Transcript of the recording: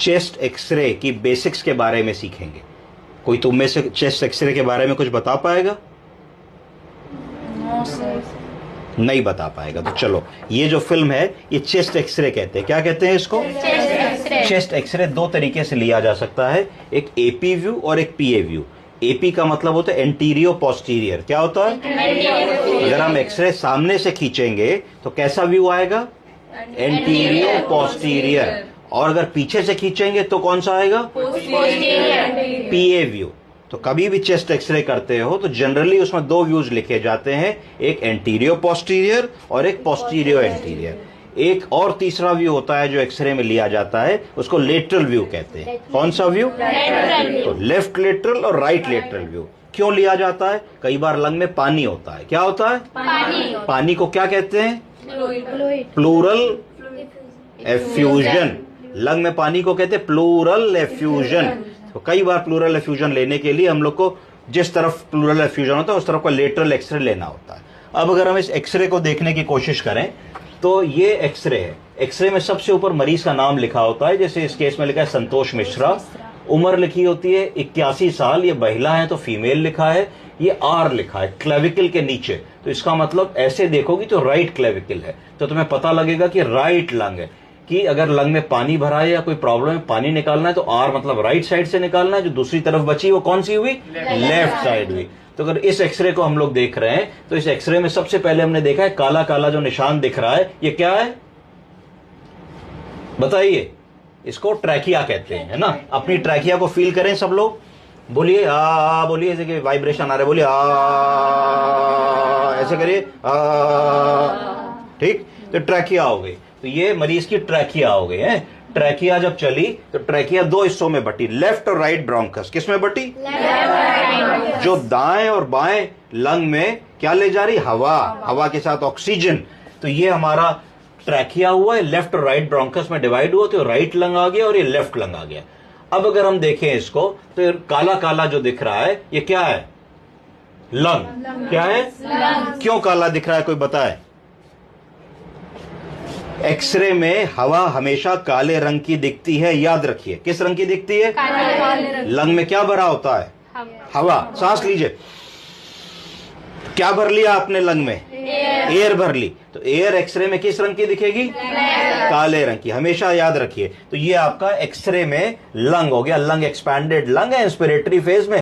Chest x ray की basics के बारे में सीखेंगे। कोई तुम में से चेस्ट एक्सरे के बारे में कुछ बता पाएगा? नहीं बता पाएगा। तो चलो, ये जो फिल्म है ये चेस्ट एक्सरे कहते हैं। क्या कहते हैं इसको? चेस्ट एक्सरे दो तरीके से लिया जा सकता है, एक एपी व्यू और एक पीए व्यू। एपी का मतलब होता है एंटीरियो पोस्टीरियर। क्या होता है? अगर हम एक्सरे सामने से खींचेंगे तो कैसा व्यू आएगा? एंटीरियो पोस्टीरियर। और अगर पीछे से खींचेंगे तो कौन सा आएगा? पीए व्यू। तो कभी भी चेस्ट एक्सरे करते हो तो जनरली उसमें दो व्यूज लिखे जाते हैं, एक एंटीरियो पोस्टीरियर और एक पोस्टीरियो एंटीरियर। एक और तीसरा व्यू होता है जो एक्सरे में लिया जाता है, उसको लेटरल व्यू कहते हैं। कौन सा व्यू? तो लेफ्ट लेटरल और राइट लेटरल व्यू। क्यों लिया जाता है? कई बार लंग में पानी होता है। क्या होता है? पानी को क्या कहते हैं? Plural effusion. लंग में पानी को कहते हैं प्लूरल एफ्यूजन। तो कई बार प्लूरल एफ्यूजन लेने के लिए हम लोग को जिस तरफ प्लूरल एफ्यूजन होता है उस तरफ का लेटरल एक्सरे लेना होता है। अब अगर हम इस एक्सरे को देखने की कोशिश करें तो ये एक्सरे है। एक्सरे में सबसे ऊपर मरीज का नाम लिखा होता है, जैसे इस केस में लिखा है संतोष मिश्रा। उम्र लिखी होती है 81 साल। ये महिला है तो फीमेल लिखा है। ये आर लिखा है क्लेविकल के नीचे, तो इसका मतलब ऐसे देखोगी तो राइट क्लेविकल है, तो तुम्हें पता लगेगा कि राइट लंग है। कि अगर लंग में पानी भरा है या कोई प्रॉब्लम है, पानी निकालना है, तो आर मतलब राइट साइड से निकालना है। जो दूसरी तरफ बची वो कौन सी हुई? लेफ्ट साइड हुई। तो अगर इस एक्सरे को हम लोग देख रहे हैं तो इस एक्सरे में सबसे पहले हमने देखा है काला काला जो निशान दिख रहा है, ये क्या है बताइए? इसको ट्रैकिया कहते हैं, है ना। अपनी ट्रैकिया को फील करें सब लोग, बोलिए आ, बोलिए ऐसे कि वाइब्रेशन आ रहा है, बोलिए आ, ऐसे करिए आ। ठीक, तो ट्रैकिया हो गई। तो ये मरीज की ट्रैकिया हो गई है। ट्रैकिया जब चली तो ट्रैकिया दो हिस्सों में बटी, लेफ्ट और राइट ब्रोंकस। किस में बटी? जो दाएं और बाएं लंग में क्या ले जा रही? हवा। हवा के साथ ऑक्सीजन। तो ये हमारा ट्रैकिया हुआ है, लेफ्ट और राइट ब्रोंकस में डिवाइड हुआ, तो राइट लंग आ गया और ये लेफ्ट लंग आ गया। अब अगर हम देखें इसको तो काला काला जो दिख रहा है ये क्या है? लंग। क्या है? क्यों काला दिख रहा है कोई बताए? एक्सरे में हवा हमेशा काले रंग की दिखती है, याद रखिए। किस रंग की दिखती है? लंग में क्या भरा होता है? हवा। सांस लीजिए, क्या भर लिया आपने लंग में? एयर भर ली। तो एयर एक्सरे में किस रंग की दिखेगी? काले रंग की, हमेशा याद रखिए। तो ये आपका एक्सरे में लंग हो गया। लंग एक्सपैंडेड लंग है इंस्पिरेटरी फेज में।